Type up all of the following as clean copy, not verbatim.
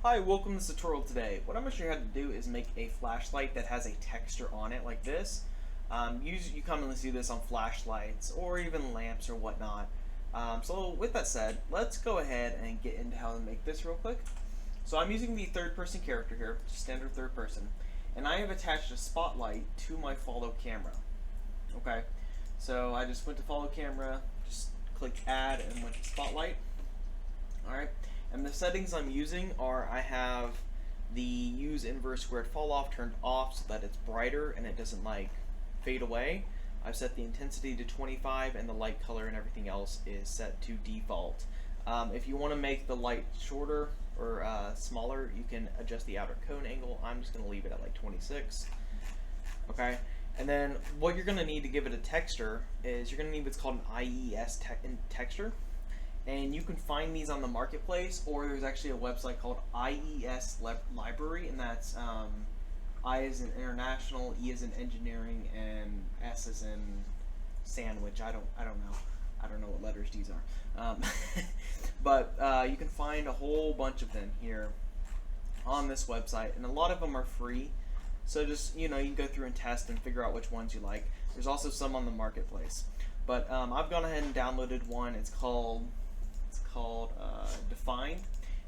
Hi, welcome to this tutorial today. What I'm going to show you how to do is make a flashlight that has a texture on it like this. You commonly see this on flashlights or even lamps or whatnot. So with that said, let's go ahead and get into how to make this real quick. So I'm using the third person character here, standard third person, and I have attached a spotlight to my follow camera. Okay, so I just went to follow camera, just clicked add and went to spotlight. Alright, and the settings I'm using are I have the use inverse squared fall off turned off so that it's brighter and it doesn't like fade away. I've set the intensity to 25 and the light color and everything else is set to default. If you want to make the light shorter or smaller, you can adjust the outer cone angle. I'm just going to leave it at like 26. Okay, and then what you're going to need to give it a texture is you're going to need what's called an IES texture. And you can find these on the marketplace, or there's actually a website called IES Library, and that's I as in international, E as in engineering, and S as in sandwich. I don't know what letters these are, but you can find a whole bunch of them here on this website, and a lot of them are free. So just you can go through and test and figure out which ones you like. There's also some on the marketplace, but I've gone ahead and downloaded one. It's called Defined,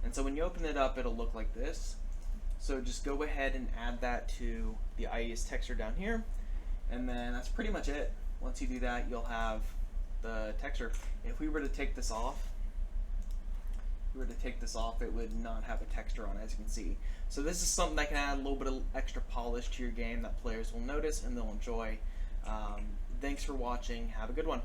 and so when you open it up, it'll look like this. So just go ahead and add that to the IES texture down here, and then that's pretty much it. Once you do that, you'll have the texture. If we were to take this off, it would not have a texture on it, as you can see. So this is something that can add a little bit of extra polish to your game that players will notice and they'll enjoy. Thanks for watching. Have a good one.